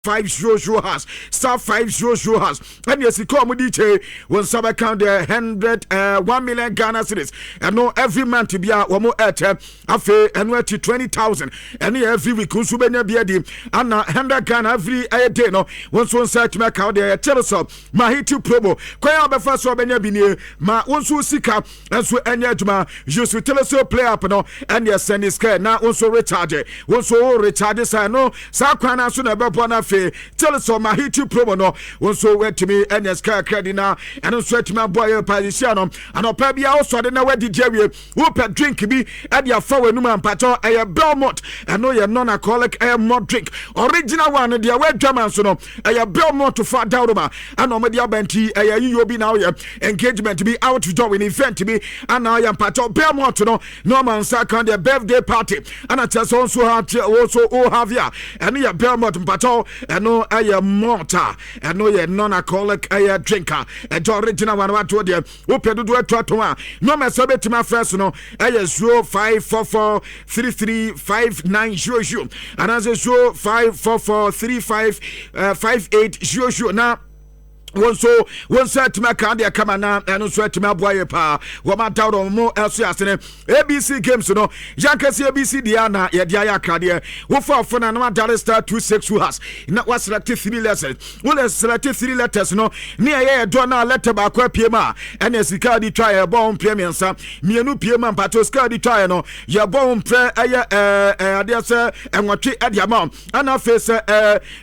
500 has star 500 has and yes come DJ when sub account the 1 million Ghana cedis and no every month to be a one afe and 20,000 and every week so benya biadi and 100 Ghana every day no once one search my account the Chelsea ma hit promo kwaya be first so benya bi ma once sika and so enya juma just Chelsea play up no and yes send is care na once recharge once recharge say no sa kwana so na be bona Chelsea ma hit promo no once went to me and yes credit na and so to my boy position and opa bia also de na we DJ we per drink bi e dia fa wenu man pato e Belmont and no ye non-alcoholic malt drink original one dia we dwaman so no e Belmont to fa dawroma and omedi abenti e yiyo bi na we engagement bi out to do in event bi and na ya pato Belmont no no man sa kan their birthday party and I just also have ya and ya Belmont pato and no aye mortar and no ye non-alcoholic drinker and original one what to there open do to no me so betima first no aye 0544335900 and as 0544355800 now one set to my candy come na and so to my boy pa wo ma down on mo else asene ABC games no yankasi ABC dia na ye dia ya krade wo for na na Dar star 26 has na was select 3 letters wo select 3 letters no ne ye do na letter ba kwa pie ma and esika di try e bon premier sa mienu pie ma pato ska di try no ye bon pre eye ade se enwotwe ade ama ana face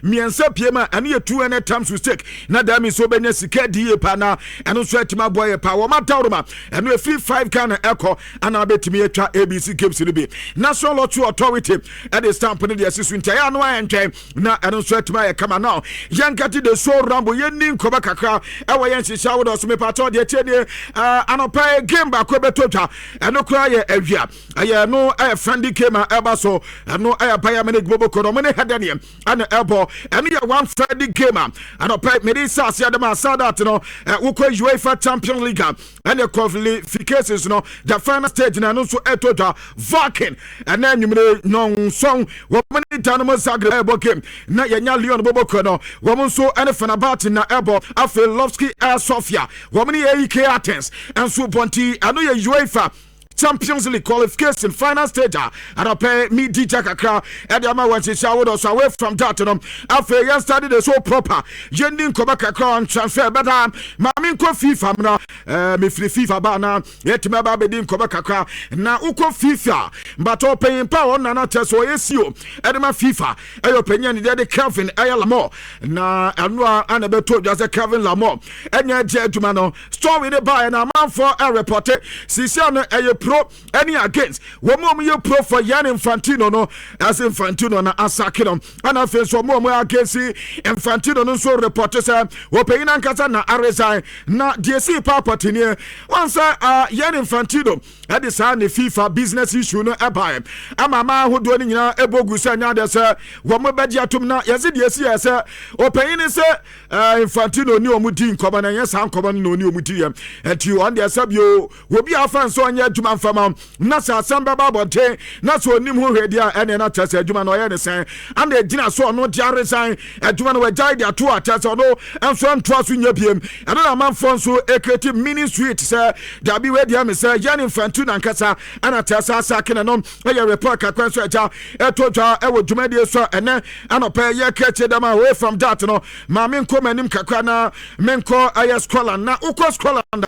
miensa pie ma and ye 2 times mistake na that means so benya sika die pa na eno so atima boy pa wo matawroma eno e free 5 Ghana echo ana betimi atwa ABC games ni bi National Lottery Authority at the stamp ne de sisu ntaya no antwen na eno so atima ye kama now yankati de so rambo yenni nkoba kakra e wo yen hihya wo do so me pato de tiene anopa game ba ko betotwa eno kura ye awia aye no friendly game eba so eno baya mene gbobo ko no mene hedane ana ebo eno ye one friendly game anopa medisa Adama Sadat no ukwa UEFA Champions League and the qualifications no the final stage na no so etoda Vakin and then you no song woman Dynamo Zagreb ebo game na yenya Leon Boboko no woman so and Fenerbahce na ebo Afelovski Air Sofia woman AEK Athens and so Ponti ano ye UEFA Champions League qualification final stage and pay me DJ kakra and the man wants to shower us away from that after you started the so proper yending koba kakra on transfer but mamin ko FIFA na me free FIFA ba na yet me ba bedin koba kakra na uko FIFA but open power na na teso yesio and ma FIFA ayo penyan de Kevin Ayalamo na anwa anabeto just Kevin Lamo enya je aduma no story de buy na man for a report sisi no ayo pro any against womo you pro for Yan Infantino no as Infantino na asakino ana fe so mo against Infantino no so report say wo peyin ankasa na resign na DC papa tinie once Yan Infantino that is how the FIFA business issue no eba ama ma hodo ni nyina ebogu say nya de say womo beji atum na yesi DC say wo peyin say Infantino ni omudi nkoba na yesa nkoba no ni omudi yam enti on dey sabio wo bi afan so anya adwuma fama na sa samba babote na so onim ho hwedi a ene na tase adwuma no ye ne sen and e gina so no dia resign adwuma no we jai dia to atase no enso ntoa so nya biem ene na manfo so ekreti mini suite say da bi we dia me say Yan Infantino nkasa ana tase asakene no ye report kakwan so aja etotwa e wo dwumade so ene anopa ye kreche dem away from that no ma me nko manim kakra na me nko ayes Scotland na uko Scotland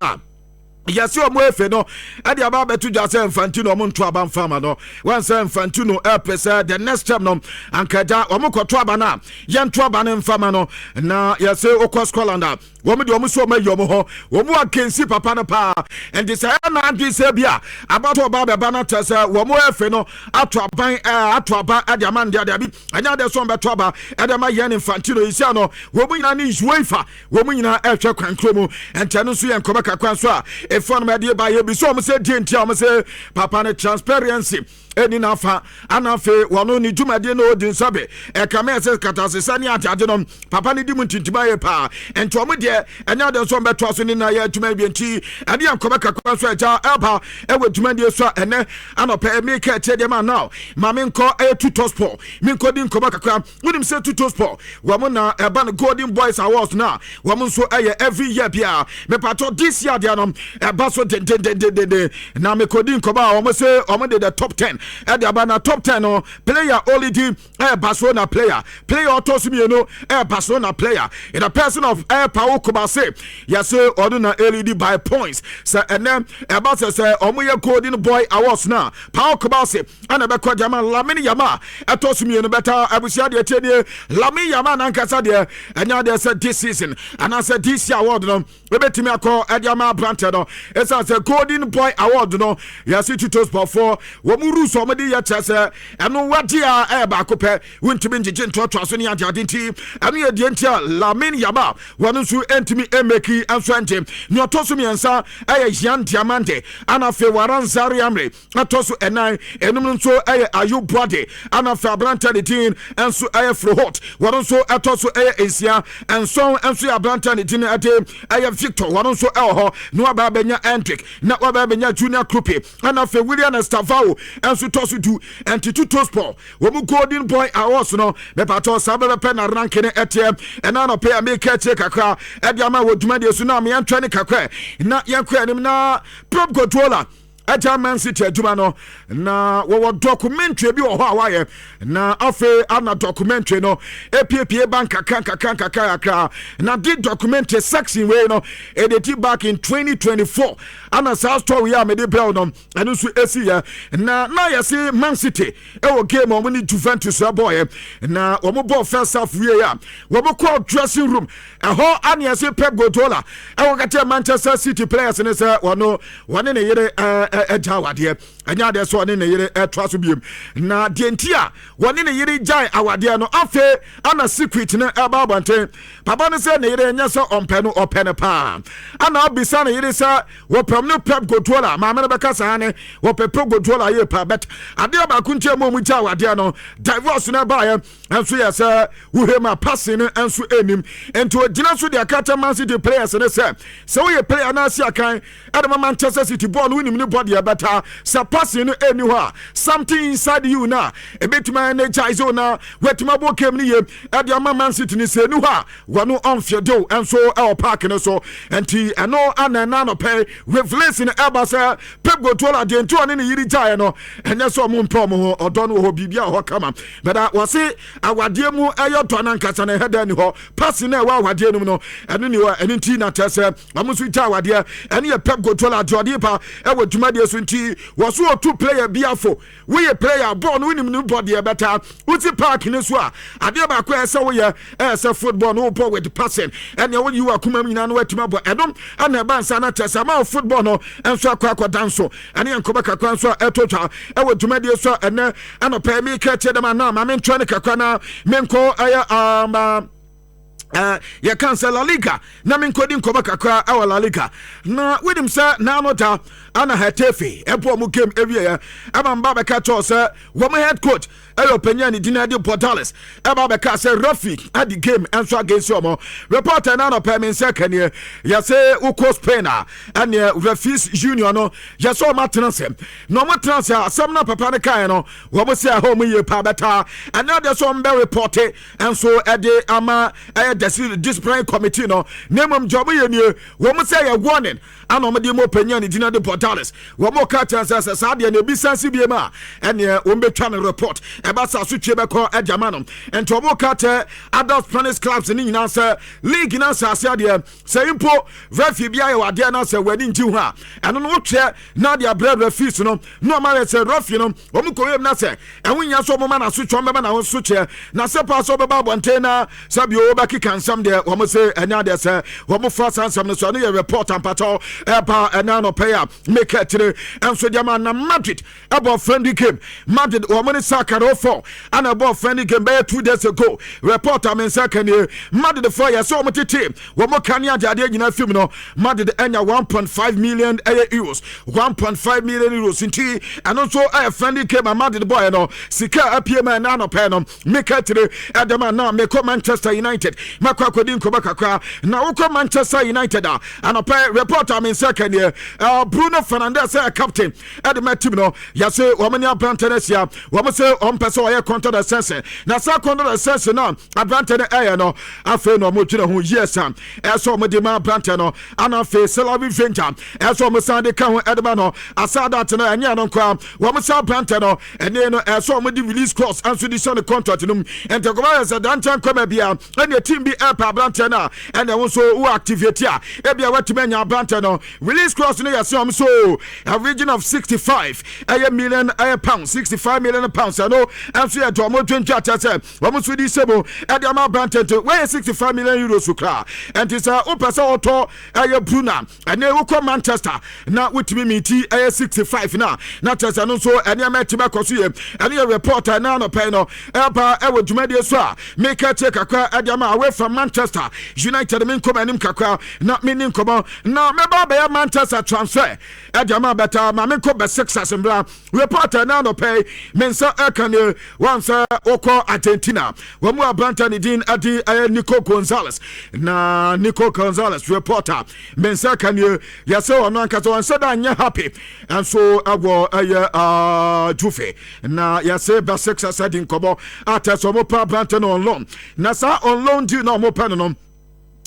Yes, you are more no. Adi ababe tu jase Infantino omuntu abamfama no. Once Infantino pesa the next time no. Ankaja omuko twaba na. Yen twaba na mfama no. Na yase okwa Scotland. Womu di omuso me yomo ho. Womu akensi papa no pa. And this na andi se bia. About ababe bana tesa womu efe no. Atwaba adi amandi adi abi. Anya de so mbeto aba. Adi ama Yan Infantino isi ano. Womu nyina ni UEFA. Womu nyina ehwe kwankromu. Entanu so yenkobeka kwanso a phone media by you so say DNT say papa ne transparency eni na fa anafe wono ni dwumade no odin sabe e kama se katasesa ni atade no papa ni dimu tintima ye pa ento mo de enya de so beto so ni na ye dwuma bi enti ade ankoba kakwa so eja eba e we dwumade so ene anopa me ka che de ma now ma me nko e tutosport me nko di nkoba kakwa wonim se tutosport wo mo na eba no Golden Boys Awards na wo mo so eye every year bia me pato this year dia no eba so de na me kodi nkoba wo mo se wo mo de the top 10 at the Abana top 10 no player only team Barcelona player autos me no Barcelona player in a person of Pau Kobase yes ordinary LED by points so and then about say omoye Golden Boy Awards now Pau Kobase and abekwa jama Lamine Yama atos me no better abusia de tene Lamine Yama nankasa de anya de say this season and I said this year award no ebetimi akọ Ediama Brante no it's as a Golden Boy Award no yes to sport for wo mu somebody ya chese eno wadia ba kope wontimi ngije ntoto aso ne ade nti eno ye de ntia Lamine Yama wonu su entimi emeki anso ante ne otoso miensa Jean Diamante anafe waranzari amre atoso enan enum nso Ayu Bode anafe Abranta de tin enso Frohot wonu so atoso Esia enso Abranta de tin ade Victor wonu so ho no aba benya Hendrick na aba benya Junior Krupe anafe William Estavao enso toso du enti tutosport wo mu Golden Boy Awards no me pato sabe pe na rank ne etie ena no pe ameka che kakra e dia ma wo dwuma de su na me antwa ne kakra na yankwa nim na prop controller Man City adwuma no na wo documentary bi wo ho awaye na afi ana documentary no epie bank kaka na di documentary section we no edit back in 2024 ana sa story ya me de bell no enu so esi ya na yesi Man City e wo game o ni Juventus boy na wo mo ball first half we ya wo mo call dressing room e ho ana yesi Pep Guardiola e wo gate Manchester City players ne say wono wone ne yere eja wade anya de so ne yere etwa so biem na de ntia wone ne yere jai awade no afe ana secret ne eba bante papa ne se ne yere nya so ompe no opene pa ana obisa ne yere sa wo pam no Pep Guardiola ma me beka sa ne wo Pep Guardiola ye pa bet ade ba kuntia mo mu jai wade no divorce na ba ye enso ye se wo hema passing enso enim ento gina so de akata Man City players ne se wo player na asia kan Adama Manchester City ball winim ne body better sa passing no anywhere something inside you na a bit man energize na wetima bo kem ni ye Adama Man City ni se nu ha wano onfie do enso el park no so enti eno anana no pay revelation eba say Pep Guardiola de nto ne yiri jai no enye so mo mpom ho odo no ho bibia ho kama but wase awade mu ayo to na nkasa na header ni ho passing na wa awade no eno ni wa eni ti na tese amusu jai awade eni Pep Guardiola jodi pa e wo dwuma de so nti wo so two player biafo we a player ball no nim no body e better uti park ni so a ade ba ko ese wo ye ese football no ball with passing and when you akuma nyina no watima bo edom ana ba nsa na tese ma football no enso akwa danso ane enkoba kakwa nso etotwa e wo dwuma de so ene anopa mi ka che dem na ma me ntwa ne kakwa na menko aya ya cancel La Liga na min kodi nkoba kakra awa La Liga na wedim sa na anota ana hatefe epo mu game area ya aba mba beka to sa wo mo head coach ayo penya ni Dinadi Portales aba beka say Rafi at the game enso against omo reporter na no permit second ya say uko Spainer and Rafis Junior no ya so ma transfer no mo transfer asam na papa ne kai no wo mo say home ye pa beta and now there's some be report enso ede ama the discipline committee no name job ye ni wo mo say warning and no mo penya ni Dinadi Portales wo mo ka chance sa de na bi sansi bi ma and wo betwa no report eba sa so twe beko adjama no ento mo ka te adult Spanish clubs ni nyina say league na sa ase de say impo referee bia ye wade na say wani nti ho a eno no twe na de bread referees no ma say referee no wo mo koyem na say enwo nya so mo ma na so twe be na wo so twe na say pa so be ba bonte na sabi o ba kika can some there wɔn say another say wɔn first and some so no report and patrol ɛba ɛna no pay make it today and so the man na Madrid about friendly game Madrid wɔn ne Sakaro for and about friendly game by 2 days ago report am in second year Madrid for ya so wɔn team wɔn kan ya ade nyina film no Madrid enya 1.5 million euros 1.5 million euros inti and also a friendly game Madrid boy no sika apie man na no pay no make it today Adama na me come Manchester United makwa kodin ko bakakra na wo come Manchester United and a pay report am in second year Bruno Fernandes captain Adama team no ya say woman ya Brantenesia woman say on person or contract the sense na sa contract the sense na Brantene no afa no mo twina ho yes am so mo de ma Brantene no ana fa Salavi Venture so mo san de ka ho Adama no asada te no anya no kwa woman say Brantene no ene no so mo de release clause and so the son contract no and the government said dantan come bia and the team be help Brantene na and also who activate ya e bia watimanya Brantene no release clause no yes am so a region of 65 million pounds 65 million pounds I know and so to mo 20 at say we so di sebo e dey ma Brantene to where 65 million euros ukra and is o pesa auto Bruna and e wo Manchester na witimi miti 65 na tesa no so ene ma tiba koso ye ene reporter na no pay no eba e wo dwumade so a make a check akwa e dey ma away from Manchester United min come anim kakra na menin come na me ba be Manchester transfer e dey ma better ma min ko be 6 asembra reporter na no pay mensa ekane once oko Argentina wo mu Brantene din adi Nico Gonzalez na Nico Gonzalez reporter mensa kane yase ono ankaso on said anya happy and so awo Juve na yase ba 6 asadin kobo ataso mo pa Brantene on loan na sa on loan di na mo pa no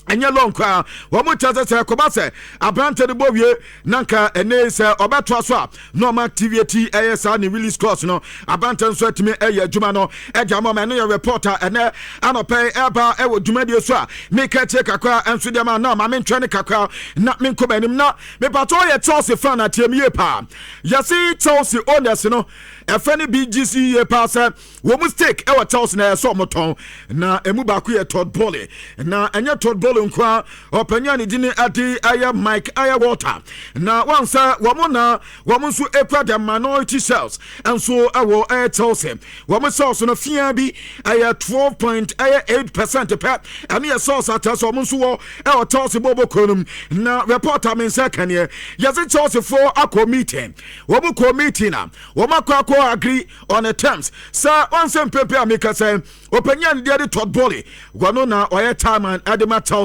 enya long kwa wo mo tase se ko ba se Brantene bo wie nanka ene se obeto aso a normal activity ASR ni release course no Brantene so atime adwuma no eja mo me no your reporter ene anope eba e wo dwuma die so a make check akwa enso de ma na ma me ntwe ne kakra na me nko banim na me pato ye Chelsea fan atem ye pa yasi Chelsea owners no efani BGC ye pa se wo mistake e wo Chelsea na so moton na emu ba ku ye Todd Bowley na enya Todd Bowley nkwa opanya ni dini adi aya Mike aya Water na wansa womo so ekwa the minority sales and so awo Chelsea womo sales no fia bi aya 12.8% per and your source at so womo so wo Chelsea bobo konum na reporter men second year yes Chelsea for a committee womo committee na womo kwa agree on the terms sir once pepe ameka say opanya ni dey Todd Bowley gwano na oye time and adema Chelsea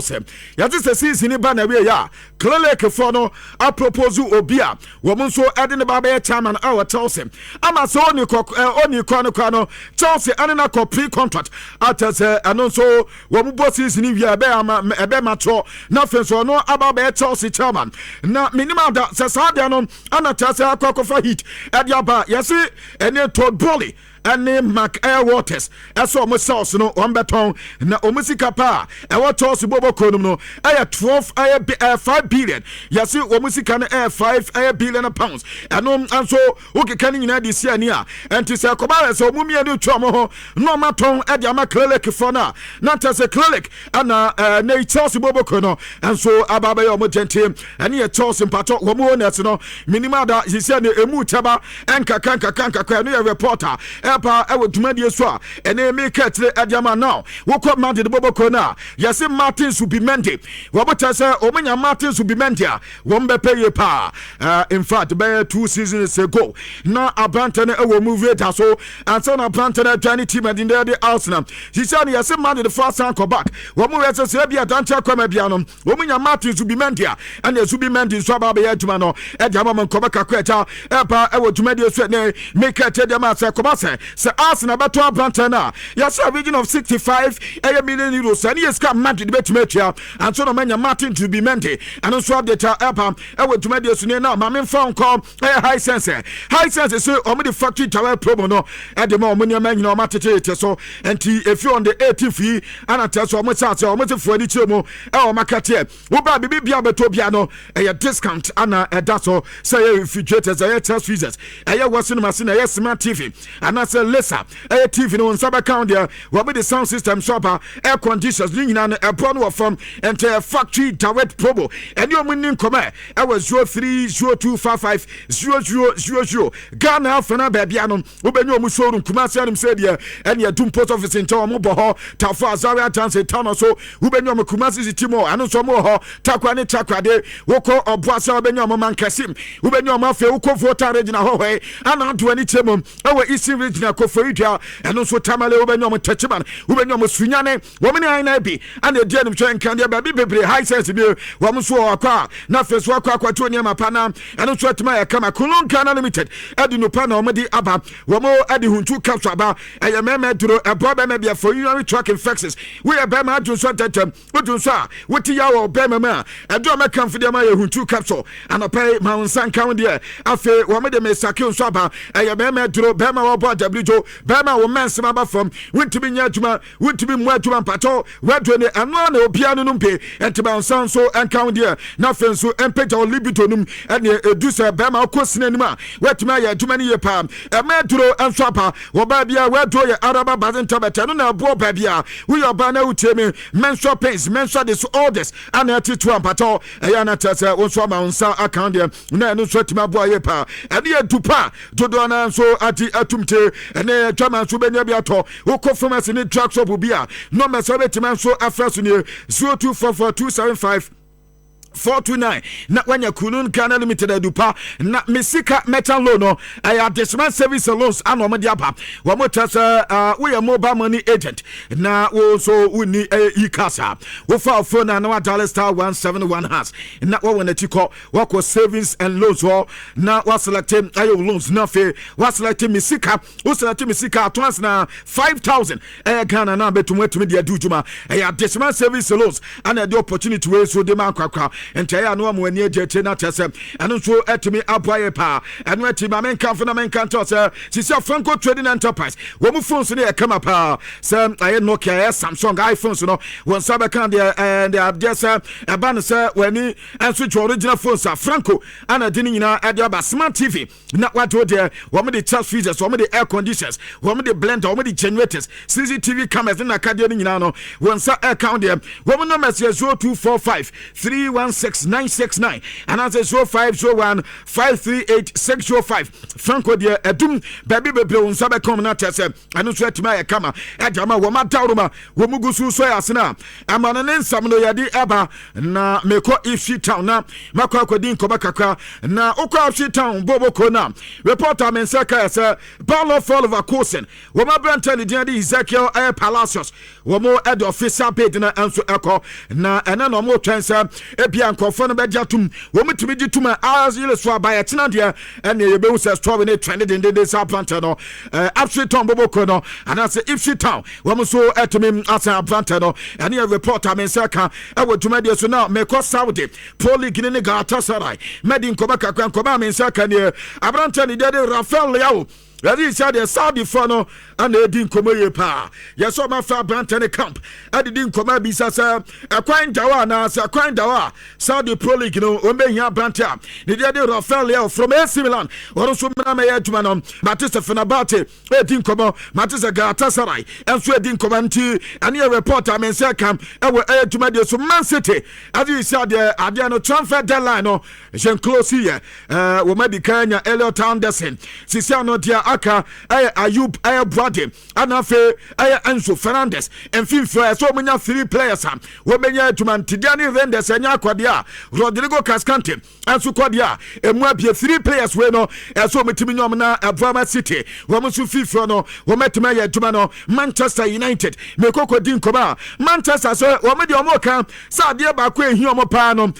yati se season ba na we ya Clelake for no a propose obia womo so ade ne ba be chairman our Chelsea ama so oni kwano Chelsea anena ko pre contract atase anon so womo bo season wi ebe matro na fenso no aba be Chelsea chairman na minimum da se sa de no ana tase akwakofa hit ade aba yesi ene Todd Bowley and Mark Air Waters eso mo sauce no on beton na omusika pa e wato so bobo konum no 5 billion yasi omusika na 5 billion pounds eno anso ukeka ni nyina dis year ni a enti se kobale so mumie no twom ho no maton e dia ma Clelake for na tase Clelake ana na Chelsea bobo kono anso ababa yo mo tentem ene ye Chelsea pato wo mo owners no minimum da yisi na emu taba enka no ye reporter epa ewo dwumadi so a ene make etre adiama now wokọ Madrid boboko na yesi Martin Subimendi wobota se omanya Martin Subimendi a wombe pay pa in fact by 2 seasons ago na Brantene ewo move it so and so na Brantene 20 team and in the Arsenal he said yesi Madrid first and come back womu yesi se bia dantia kwama bia no omanya Martin Subimendi a and Subimendi so aba be adwuma no adiama man kobaka kweta epa ewo dwumadi so ne make etre dem se kobase se Arsenal beto Brantene na yes a region of 65 million euros and yes come Madrid betmetia and so no manya Martin to be Mendy and so update epa e we dwumade so ne na ma me phone call high sense so o me the factory tower promo no e de ma o me nyina o matete so enti if you on the 18th and at so o me say o me te fuadi chemo e o makate wo ba bibia beto bia no e discount ana e da so say refrigerators e test freezers e was cinema e smart TV and anaasɛ lesa TV no nsa bɛka deɛ wɔbe the sound system shopper air conditions ne nyinaa no ɛboɔ no wɔ fam ɛntɛ factory direct promo ɛne ɔmo ni nkɔmɛ ɛwɔ 0302550000 Ghana afana baabia no wobɛnya ɔmo showroom Kumasi anim sɛ deɛ ɛne adum post office nkyɛ ɔmo bɔ hɔ Tafo Azaria Tanse town so wobɛnya ɔmo Kumasi City Mall ano nso ɔmo hɔ takwa ne takwade wokɔ ɔboasa wobɛnya ɔmo Mankasim wobɛnya ɔmo afei wokɔ Volta regional hɔ hɔ ana ado ani kyɛmom ɛwɔ Eastern regional Koforidua ɛno nso Tamale wobɛnya ɔmo Tachiman wobɛnya ɔmo Sunyane wɔmo ne aina bi ana edi anim hwɛ nkandeɛ baabi bebree high sense bi wɔmo nso wɔ akɔ na afei so akɔ akɔto nneɛma pa na ɛno nso atuma yɛ kama Kulon Ghana Limited ɛde no pa na ɔmo de aba wɔmo ɛde huntu capture aba ɛyɛ mɛmɛ duro ɛbɔ bɛmɛ bia for urinary tract infections we yɛ bɛmɛ ado nso tɛtɛm wotu nso a wote ya wɔ bɛmɛ ma ɛdo mɛka mfide ma yɛ huntu capture anɔpɛ ma nsa nka ho deɛ afei wɔmo de mesake nso aba ɛyɛ mɛmɛ duro bɛmɛ wɔbɔ adabridwo bɛmɛ wɔ mɛnsɛm aba fam wontumi nyɛ adwuma wontumi mmɔ adwuma mpatɔ wɔado ne ɛno na obia no mpe ɛnteba nsa nso nka ho deɛ na afei nso ɛmpagya wɔ libido nom ɛne ɛdu sɛ bɛmɛ wokɔ sina anim a woatumi ayɛ adwuma no yie paa ɛmɛ duro nso aba wɔbaa bia wɔado yɛ araba bazenta bɛtɛ no na ɛboɔ baa bia woyɛ ɔbaa na wotie me menstrual pains menstrual disorders ana ɛtete ampatɔ ɛyɛ na tɛ sɛ wo nso ama wo nsa aka deɛ na ɛno nso atumi aboa yie paa ɛne yɛ du pa dodoɔ no nso ate atumte ɛne adwama nso bɛnya bi atɔ wokɔ pharmacy ne drug shop bi a nɔmɛ sɛ wobɛtumi nso afrɛ so nie 0244275 429 na wanya Kulun Ghana Limited adupa na mesika metal loan no additional service loans ana omde aba wa motasa we are mobile money agent na wo so uni e-casa wo fa phone na wa dial star 171 hash na wo wona tiko wa ko savings and loans ho na wa select ayo loans na fe wa select mesika wo select mesika twice na 5000 Ghana na betum atumi de adujuma additional service loans ana the opportunity we so de man kwakwa entaya no am wani agye na tese eno nso etimi aboye pa eno etimi amenka fo na menka nto se sisi Franco Trading Enterprise wo mu phones ne e kama pa se aye Nokia Samsung iPhones no won sabe kan de just eba no se wani enso twa original phones a Franco ana de nyina e de aba smart TV na wato de wo me de charge freezers wo me de air conditioners wo me de blender wo me de generators CCTV cameras na ka de nyina no won sa account de wo me no message 0245 316 and as a 0501 538 Franco dear Edum baby on Sabacom na tese and so to my kama Edama Wama Tauruma Womugusu Soyasina I'm on an ensam yadi aba na meko ifshi town na makwa kwadin kobakaka na okwa ifshi town bobo kona reporter mensaka say Paulo fall of a cousin Wama Branton di Ezekiel Air Palacios Womo ed officer paid na anso eko na ena no mo twensa ebia nkofo no bejatum womutumi gituma azile so abaya tena de ene yebehu se store ne trend de sa planter no Upstreet Boboko no anase Ifshi town womuso etumi asa planter no ene reporter mensaka ewotuma de so na meko Saudi Pro League ne Galatasaray medin kobaka kwankoba mensaka ne abranta ne de Rafael Leao Ready said the Saudi Fono and they didn't come here pa. Yes, so my far Brantany camp. I didn't come up bisasa a quine dawa as a quine dawa. Saudi Pro League, you know, Omenya Branta. The day Rafael Leo from AC Milan. Or also Maya Jumanon, Matista Fenabate, they didn't come up, Matista Galatasaray, and so didn't come and your reporter Mensakam, and we're air to Media so Man City. As you said, Adiano transfer deadline, no, Jean Close here, Womadi Kenya, Elliot Anderson, Sisiano Dia. Aka Ayub Brady anafe Enzo Fernandez and FIFA so many 3 players we menya tuman Tidiane Rendes enya kwadia Rodrigo Cascante anso kwadia emu abie 3 players we no so metimi nyom na Abrama City we musu FIFA no we metime ya tuma no Manchester United mekoko din koba Manchester so we me de omo kan sa de ba ko ehi omo pa no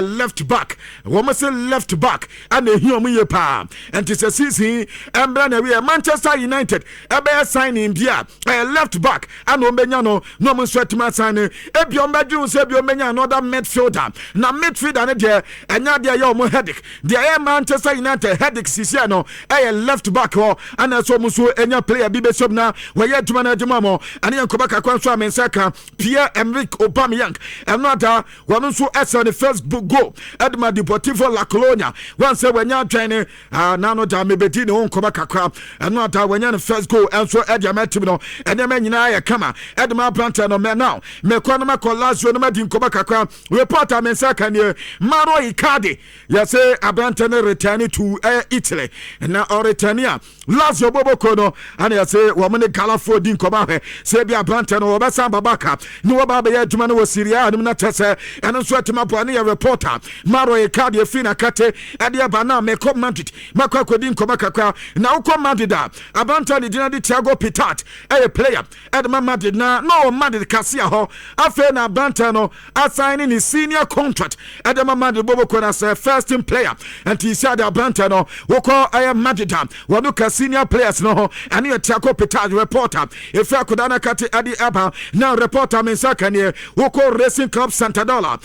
left back we must left back and ehi omo ye pa and it's a season Embra we Manchester United ebe signing bia left back and omenya no mo swetima sign ebi ombadwu se bi omenya another midfielder na midfielder ne de enya de ya omo headache de Manchester United headache sisia no left back ho ana so mo so enya player bi be sob na we ye dwuma na dwuma mo ane yankoba kakwan so amensaka Pierre-Emerick Aubameyang another one so esa the first goal Edma Deportivo La Colonia once when ya train na no da mebedi ne onkoba kakwa kakra ɛno ata wanya no first goal ɛnso ɛde amatim no ɛnɛma nyinaa yɛ kama ɛde ma branta no mɛ now mɛkɔ no makɔ Lazio no madi nkɔmɔ kakra reporter mensa kanie Maro Icardi yɛsɛ abranta no return to Italy na ɔreturn a Lazio boboko no ana yɛsɛ wɔn ne Galafo di nkɔmɔ ahwɛ sɛ bi abranta no wɔbɛsan babaka ne wɔba bɛyɛ adwuma no wɔ Syria anim na tɛsɛ ɛno nso atuma po ne yɛ reporter Maro Icardi efi na kate ɛde aba na mɛkɔ Madrid makɔ akɔdi nkɔmɔ kakra na wokɔ Madrid a abranta ne gyina de Thiago Pitat ɛyɛ player ɛde ma Madrid na no Madrid kasia hɔ afei na abranta no assign ne senior contract ɛde ma Madrid boboko na sɛ first team player nti sia de abranta no wokɔ ɛyɛ Madrid a wɔno ka senior players no ho ɛne yɛ Thiago Pitat reporter efi akoda na kate ɛde aba na reporter mensa kanie wokɔ Racing Club Santadola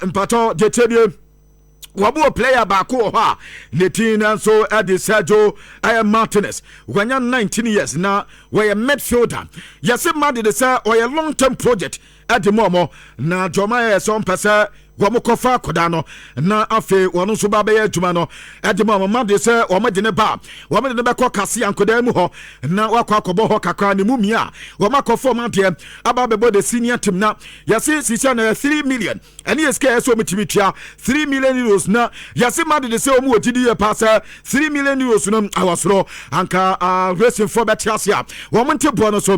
mpato jetebie wabo player baako hɔ a ne tin nso ɛde Sergio Martínez wanya 19 years na wɔyɛ midfielder yɛsɛ Madrid sɛ ɔyɛ long term project ɛde mɔmɔ na jɔma yɛ sɛ ɔmpɛ wɔn kɔfa koda no na afei wɔn nso ba bɛyɛ adwuma no ɛde mu ɔmo de sɛ wɔn de ne ba wɔn de ne bɛkɔ kase ankoda mu hɔ na wakɔ akɔbɔ hɔ kakra ne mu mia wɔn akɔ fɔm adeɛ aba bɛbɔ de senior team na yɛsi sisia na 3 million ɛne yɛ sika yɛsɛ ɔmo timi tua 3 million euros na yɛsi ma de sɛ ɔmo wɔ gidi yɛ paasa 3 million euros no awɔsoro anka racing for bɛte ase a wɔn te bɔ no so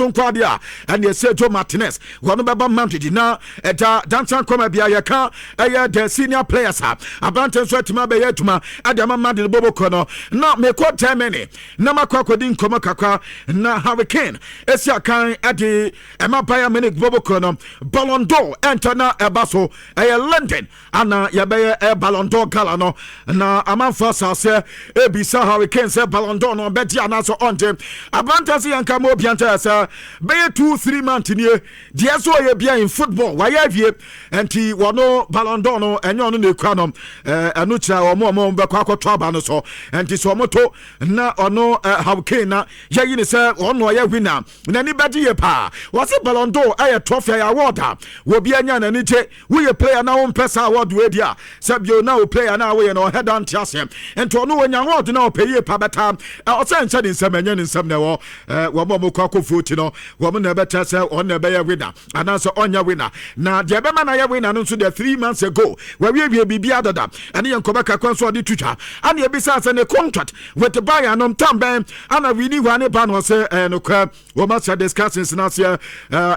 nkɔ adeɛ a ɛne yɛsɛ Joe Martínez wɔn bɛba Madrid na ɛda dansan kɔma bia yɛka ɛyɛ the senior players a abrante nso atuma bɛyɛ atuma adama Madrid boboko no na mekɔ Germany na makɔ akɔdi nkɔmɔ kakra na Hurricane esi akan ɛde ɛma Bayern Munich boboko no Ballon d'Or ɛnta na ɛba so ɛyɛ London ana yɛbɛyɛ Ballon d'Or gala no na amanfo asase ebisa Hurricane sɛ Ballon d'Or no bɛdi anaso ɔnte abrante sɛ yɛnka ma obianta sɛ bɛyɛ 2-3 months nie deɛ so yɛ bia in football wayɛ awie nti wɔno Ballon d'Or no ɛnyɛ ɔno na ekura no ɛno kyerɛ ɔmo bɛkɔ akɔtɔ aba no so nti sɛ ɔmo to na ɔno Hurricane na yɛyi ne sɛ ɔno ɔyɛ winner n'ani bɛgye yɛ paa wɔse Ballon d'Or ɛyɛ trophy ɛyɛ award a wɔbi anya n'ani gye woyɛ player na wɔmpɛ saa award wadi a sɛ bio na wo player na woyɛ no ɔhɛ dan te aseɛ nti ɔno wɔnya award na ɔpɛ yie pa bɛta ɔsɛ nkyɛ ne nsɛm ɛnyɛ ne nsɛm na ɛwɔ wɔn ɔmo kɔ akɔfo ti no wɔn na ɛbɛtɛ sɛ ɔno na ɛbɛyɛ winner anaasɛ ɔnyɛ winner na deɛ ɛbɛma na yɛ winner no nso de 3 months ago wɔwie bibi adada ɛne yɛn kɔbɛ kakra nso ɔde twitwa ana ebisa sɛ ne contract with Bayern no tambɛn ana wini hɔ ne ba no sɛ no kɔ wɔn asa discussions na sɛ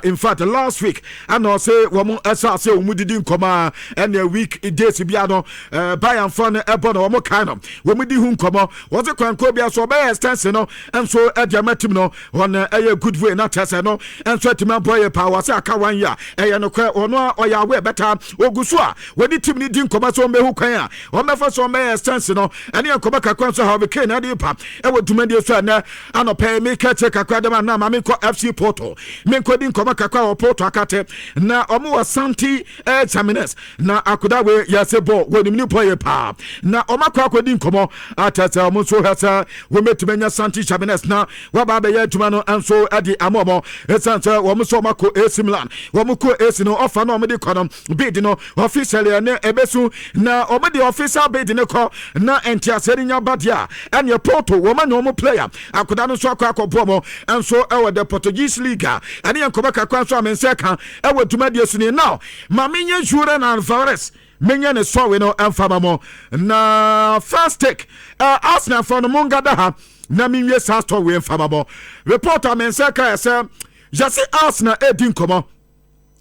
in fact last week ana ɔsɛ wɔn asa sɛ wɔn didi nkɔmɔ ɛne week days bia no Bayern fɔ no ɛbɔ no wɔn kan no wɔn di hu nkɔmɔ wɔsɛ kwanko bia so ɔbɛyɛ extension no nso ɛde amatim no wɔn ɛyɛ good way na tɛsɛ no nso ɛtumi abɔ yɛ paa wɔsɛ aka 1 year ɛyɛ no kɔ ɔno ɔyɛ awɛ bɛta ogusu a wɔde team ni di nkɔmɔ so ɔmɛhu kwan a ɔmɛfa so ɔmɛyɛ extension no ɛne nkɔmɔ kakra nso Hurricane na de pa ɛwɔ dwumadie so ɛnɛ anɔpɛ me kɛkyɛ kakra dɛm na ma menkɔ FC Porto menkɔ di nkɔmɔ kakra wɔ Porto akate na ɔmo wɔ Santi Examines na akoda we yɛsɛ bɔ wɔnim ni bɔ yɛ paa na ɔmo akɔ di nkɔmɔ atɛsɛ ɔmo nso hɛsɛ wɔmɛtumi nya Santi Examines na wɔba bɛyɛ adwuma no nso ɛde amɔmɔ ɛsan sɛ ɔmo nso ɔmo akɔ AC Milan ɔmo kɔ AC no ɔfa na ɔmo de kɔ no bid no officially ne ebesu na ɔmo de official bid ne kɔ na entiaseri nya badia ɛne Porto wɔma ne ɔmo player akoda no so akɔ mo nso ɛwɔ the Portuguese League ɛne yɛnkɔbɛ kakra nso amense ka ɛwɔ dwumadie so ne now ma menye Nhyira na Álvarez menye ne sɔwe no ɛmfama mo na first take Arsenal for no mongada ha na menye saa sɔwe ɛmfama mo reporter amense ka ɛsɛ yɛse Arsenal edi nkɔmɔ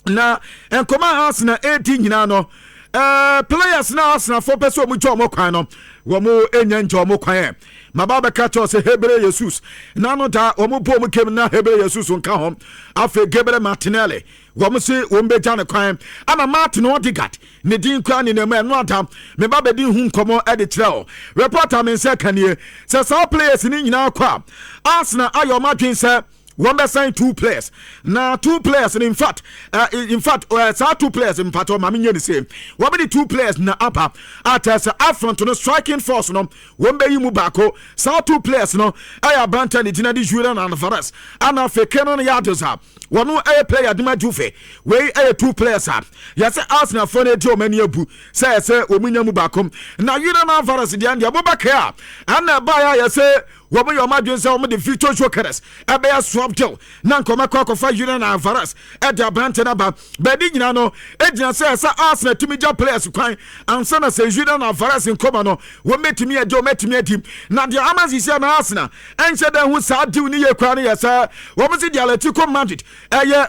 na nkɔmɔ Arsenal edi nyina no players na Arsenal for person mu jɔ mo kwan no wo mo enya njɔ mo kwan maba be ka cho se Hebre Jesus na no da wo mo bo mo kem na Hebre Jesus nka ho afi Gabriel Martinelli wo mo se wo mbe ja ne kwan ana Martin Odegaard ne din kwa ne na no adam me ba be din hu nkɔmɔ e de kyerɛ reporter men se kanie se some players ni nyina kwa Arsenal ayo ma dwen se one be sign 2 players. Now 2 players, and in fact, so 2 players in part of Maminya the same. One be the 2 players na upper at as up front no striking force no. One be you bako. So 2 players no. I Branton the Tina di Julian and Alvarez. And now for Kenon Yardos up. One no a player Dima Juve. We 2 players up. Yes, Arsenal for the Joe many abu. Say Ominya Mubakum. Now you don't have Alvarez the Andia Bobaka. And now buy yes. What your imagine some of the future jokers? A bear swap Joe. Nankoma Cocofa Julian Alvarez at the Branton about Bedinano. Agent says Arsenal to me job players crying. And son says Julian Alvarez in Comano. What met me a Joe met me a team. Now the Amas is an Arsenal. And said that who said do near Crania, sir. What was it the Atletico Madrid?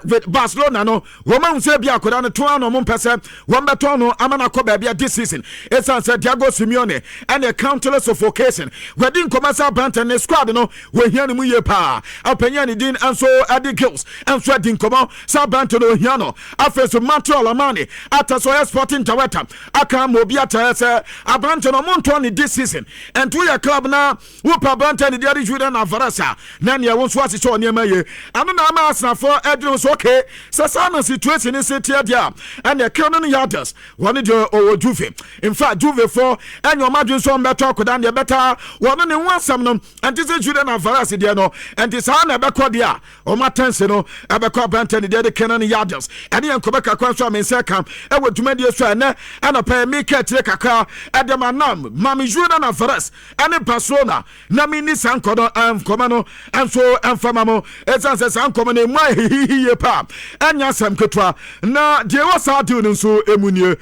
With Barcelona, no. Woman said Biacodan, 200%. One batono, Amanaco Babia this season. It's answered Diago Simeone and a countless of occasion. We didn't come as a Branton. Squad no we hear mu ye pa apanyani din anso adi kills and sweating come on Sabanto no hiano afeso Matthew Lamani ataso Sporting Taweta aka mobiata se Abanto no monto ni this season and to your club na wupa Abanto ni dia Julian Alvarez na ne won so asese oni amaye anu na ama Arsenal for edro so okay sasa situation is here dia and the Kenon Yardos one de o Juve in fact Juve for and your margin so better kodan de better one ne wansam no and this is Julian Alvarez there no and this han ebekọ dia o matense no ebekọ Branton there the Kenon Yardos and yan kobeka kwanso amense kam e wodumadi so na ana pa me kire kakra edemanam mami Julian Alvarez and Barcelona na mini sankodo komano and so enfamamo esanse sankomo na mu hihiye pa anya sam ketwa na de wasa adu nso emunie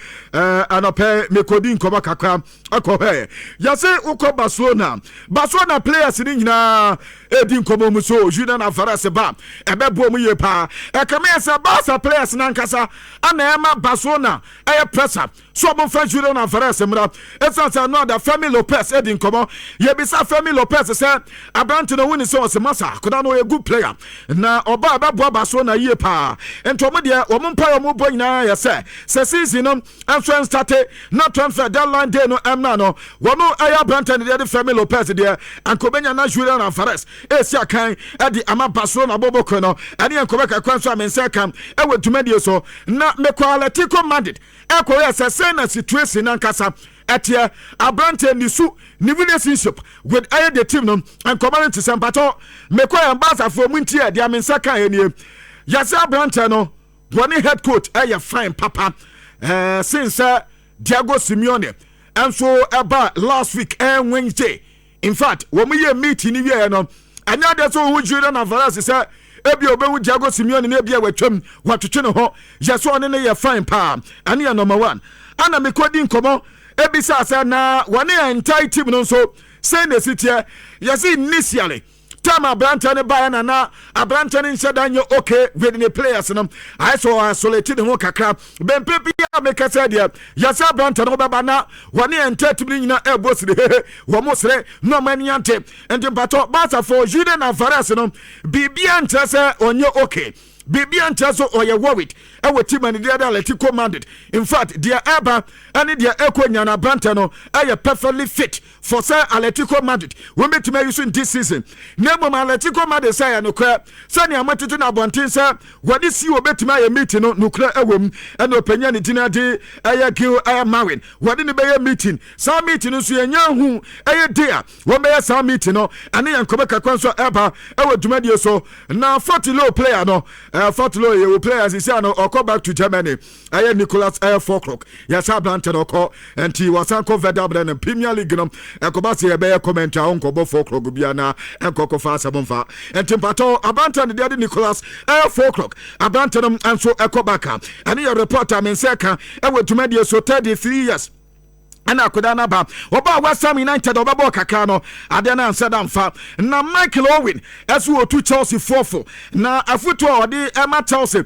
anope mekodi nkoma kakra akọhẹ yase ukọ Barcelona players ni nyina edi nkomo mu so Julian Alvarez ba ebebo mu ye pa ekame yase Barca players na nkasa ana ema Barcelona eye pressure so mo fa Julian Alvarez mra esansa no da Femi Lopez edi nkomo ye bisa Femi Lopez say Abanto no woni so masa koda no a good player na oba ababo Barcelona ye pa entomo de o mo mpa o mo boy na yase se season no and started not transfer deadline day no no wono aya Branton de Femi Lopez there and Kobenya na Julian Alvarez esia kan e di ama Barcelona boboko no ane enkobeka kwanso amense kam e wedumadi so na mekwa Atletico Madrid e ko yesa na situation na nkasa etia Branton ni relationship with aya the team no and Kobenya to Sampato mekwa ambassador for munti e di amense kan enie yasa Branton no one head coach aya fine papa since Diego Simeone and so about last week and Wednesday. In fact, when we meeting here no, and now that's all Julian Alvarez say ebi obewu Diego Simeone na ebi awatwam watwetwe no ho yes one na ye fine pa and ya number 1 ana me kodi nkomo ebi sa na one entire team no so say na sitia yes initially Tama Branton Bayana na Branton Shadanyo okay with the players no I saw isolated ho kakra ben pepe make said yasa Branton obaba one entertainment na ebos de wo mosre no mani ante and the bato basa for Julian Alvarez no bibia ntese onye okay bibia ntese oye worried e we team and the Atletico Madrid in fact their eba and their ekonya na Branton no are perfectly fit for say Atletico Madrid we met me use in this season nemo Atletico Madrid say no kra sani amatutu na bontin say wadi si obetime aye meeting no kra ewom and opanya ni tina de aye kill aye marwin wadi ni be meeting sa meeting no so enya hu aye dia wo be sa meeting no ane yankobeka kwanso eba ewe dumadi so na 40 low player no 40 low ye players is say no go back to Germany aye Nicholas aye 4 o'clock yes Branton oko and he was uncle Vedab and Premier League no ekobase ye be comment onko bo 4 o'clock bia na enkoko fa sabonfa entimpato Abanton de Nicholas 4 o'clock Abanton and so ekobaka and your reporter menseka ewe tumadi so 33 years ana kodana ba oba West United obabo kakra no ade na ansadam fa na Michael Owen esu otu Chelsea 4-4 na afutu ode ema Chelsea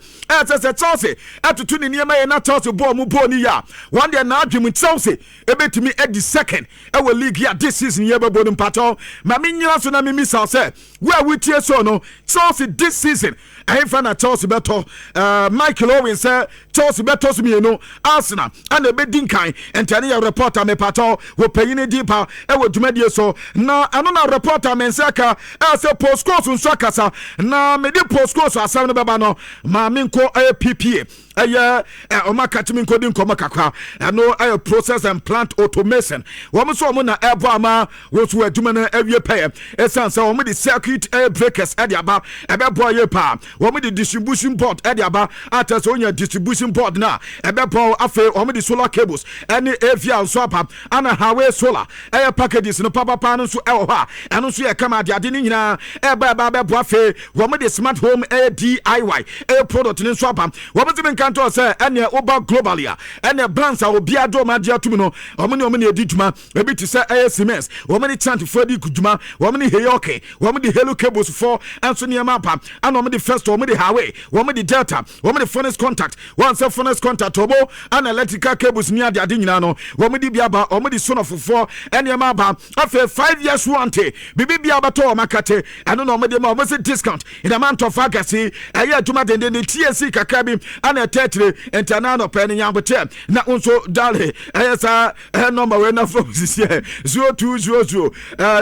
se Chelsea atutu ni niema ye na Chelsea ball mu ball ni ya one day na adwum Chelsea ebetimi edi second ewe league ya this season ye bebo mpato ma minyira so na mimi sa se we tie so no Chelsea this season ɛhefa na Chelsea beto Michael Owen say Chelsea beto so mienu Arsenal and the bedding kind and tell you reporter me pato wo payine deeper e wo dwumadie so na ano na reporter me nsaka say post course nso akasa na me di post course asam no beba no ma me nko PPA oma katimi nko di nko makakwa no process and plant automation wo so mo na ebo ama wo so adwuma na awie pay esan say wo mo di circuit breakers e di aba ebebo ye pa wo mo di distribution board e di aba ata so onya distribution board na ebebo afa wo mo di solar cables any avia so apa ana highway solar packages no papa no so e ho a eno so ye kama ade ni nyina eba bebo afa wo mo di smart home DIY product ni so apa wo mo ti kanto say ene oba globally ene brands a obi ado ma dia tumi no omni edi djuma ebi ti say cements omni chant for di kudjuma omni heyoke omni hello cables for enso ne mapa ana omni first omni highway omni delta omni furnace contact one say furnace contact obo ana electrical cables ni ade nyina no omni biaba omni son of for ene mapa after 5 years warranty bibi biaba to makate eno no omni ma omni discount in amount of agasi aye djuma den TSC kakabi ana tetre internano pen nyambote na unso dale ayesa number we na from this year 0200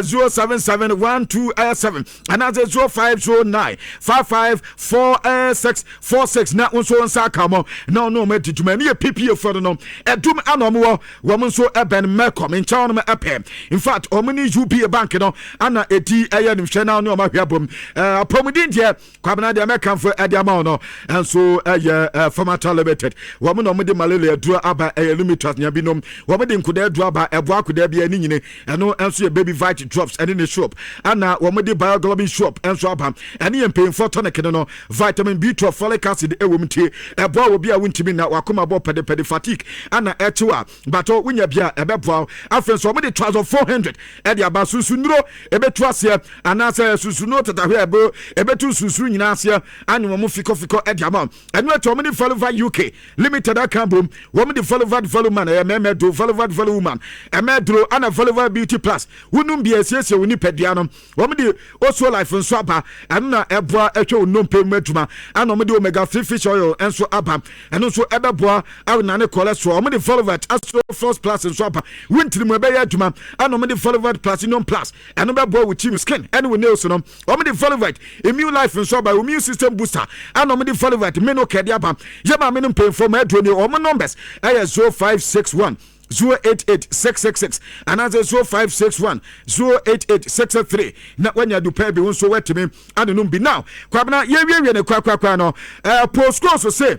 07712 and as 0509 554646 na unso nsa kamo no me djuma ne PPA for no edum anomo wo nso eben mekom nchawo no epe in fact omni UBA bank no ana edi aye nhwe na no ma hwabom apomudin die kwabena de mekan for ediama no enso aye format limited woman no de malaria dura aba limited nya binom woman de nkuda dura aba ebo akoda bia ni nyine eno enso ye baby vite drops ene ne shop ana woman de bioglobin shop enso aba ene ye mpemfo tonic no vitamin B12 folic acid ewomtie ebo a obi a wontimi na wakoma bo pede fatigue ana etewa bato wonya bia ebebo afenso woman de trouser 400 e de aba susunuro ebetu ase ana se susuno tatahwe ebo ebetu susuru nyina ase ane wo mo fiko e de aba eno eto woman follow UK limited akambom woman the follow man do follow woman emedro ana follow beauty plus wonum bia siesie woni padua no woman the also life nso aba ana eboa etwe onompe maduma ana woman the omega 3 fish oil enso aba eno so ebeboa awna ne cholesterol woman the follow astro first plus nso aba wintrim ebeya aduma ana woman the follow platinum plus eno beboa with team skin eno we nails no woman the follow immune life nso aba immune system booster ana woman the follow meno kedi aba yeba minimum pay for my drone or my numbers 0561 088666 and as 0561 088663 na when you do pay be so wet me and no be now kwabna ye ne kwa no post course say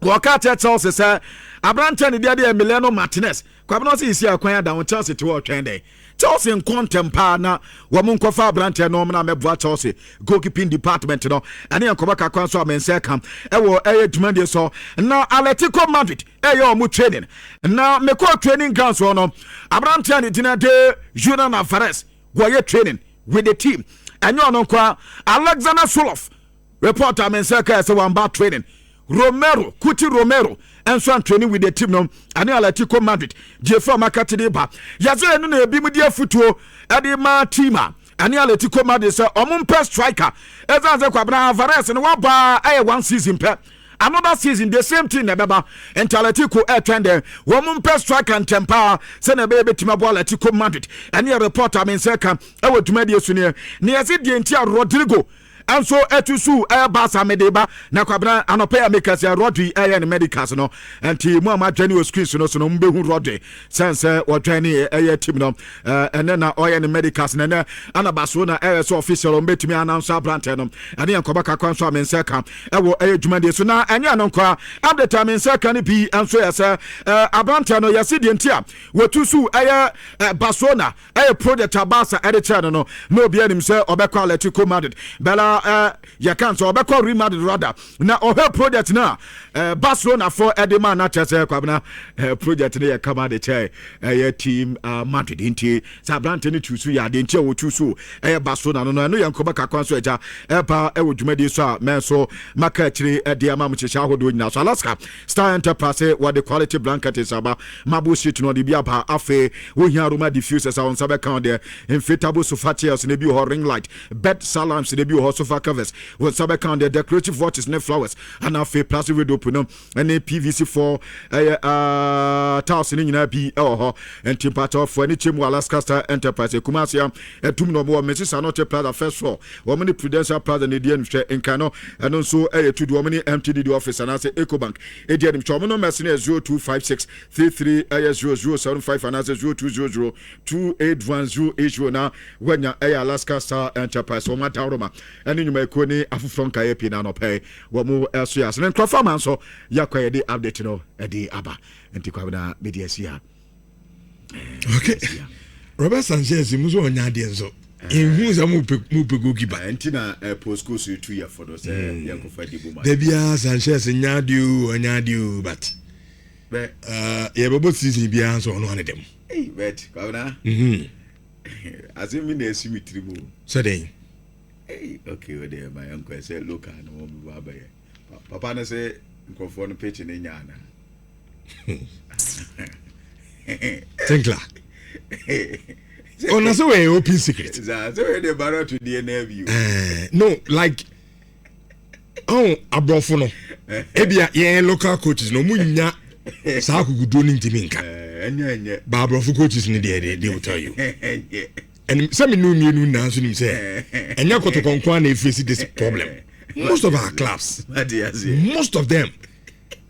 wakati Chelsea say abrante ne dia de Emiliano Martínez kwabna say isi akwan da won Chelsea to what trend Chelsea in contempa na womun kofa abrante no na meboa Chelsea goalkeeping department no ane yankoba kakwan so amense kam ewo dwumade so na Atletico Madrid omu training na meko training grounds no abrante ne dina de Álvarez go training with the team enyo no kwa Alexander Soloff reporter amense ka say one bad training Romero and so training with the team no ane Atletico Madrid J4 makati de ba yazo enu na ebi mu dia futuo ade ma teama ane Atletico Madrid say omumpe striker ezanze kwabna Álvarez no wa ba one season pe another season the same thing na beba and Atletico trend omumpe striker and temper say na be betima bo Atletico Madrid ane reporter men say kan e wodumade sunie ne yesi die ntia Rodrigo and so etusu basa medeba na kwabna anope makers ya Rodri and medicals no and mu ama dwani o screen no so no mbehu Rodri sense o dwani team no and then na oil and medicals na anabaso na so official mbetumi announce brand no and yankoba kakwan so amense ka ewo dwumade so na anya no kwa update amense ka ni bi and so yesa abrante no yesi de ntia wotusu Barcelona project abasa editor no obi anim se obekwa Atletico Madrid bela ya kan so obekwa Real Madrid rather na ohe project na Barcelona for edema na chese kwabna project na ya kama de che team Madrid inti sa brante ni tusu ya de ntia wo tusu Barcelona no yankoba kakwan so eja ba dwumadi so men so maka chiri de ama mchecha hodo nyina so Alaska Star Enterprise what the quality blanket is aba mabu sheet no de bia ba afe wo hia aroma diffusers on sabe kan de inflatable sofa chairs ne bi ho ring light bed salams ne bi ho sofa covers when sabe count the decorative watches ne flowers and now fe plastic window puno and PVC for tiles ni nyina bi and temperature for any chemu Alaska Star Enterprise Kumasi etum no mo Mrs. Anote Plaza first floor woman Prudential Plaza ne die nhwe nkano and also to do woman MTD office and as EcoBank e die nim chomo no mesene 0256 33 0075 and as 0200 281080 na wanya Alaska Star Enterprise wo matawroma ene nyuma ekoni afufron kaye pina no pay wo mo eso ya sen performance so yakwa de update no e de aba enti kwa na media sia okay Robert Sanchez muzo onya de nso ehun za mu pe goalkeeper enti na post course 2 year for those yakofa di buma de bia Sanchez nya de but ye bobo season bia nso ono ane dem bet kwa na azimi na esimitri mu so den okay we there my uncle say local no mo baba ye papa na say nkofo no pitch na nya na Tinkla. Oh, no, so we open secret. So we the barrow to the interview. No, like abrofo no. Ebia ye local coaches no munya sa akugudo ni ntiminka. Enye. Ba abrofo coaches ni they will tell you. And some no na so nim say enya kotokonkwa na face this problem. Most of our clubs, most of them,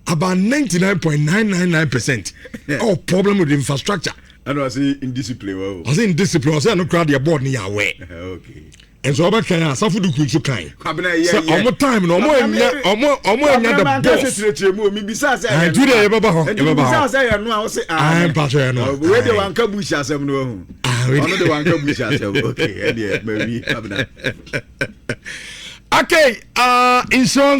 about 99.999% all problem with infrastructure. And I say indiscipline. I say indiscipline. I say no crowd your board near away. Okay. And so about can suffer the kuchu kind. So almost time no more the boss. Me bisa say. I do the baba. Bisa say no I say I'm pastor no. We the one ka bush asem no hu. Ono the one ka bush asem. Okay. Maybe. Okay, insurance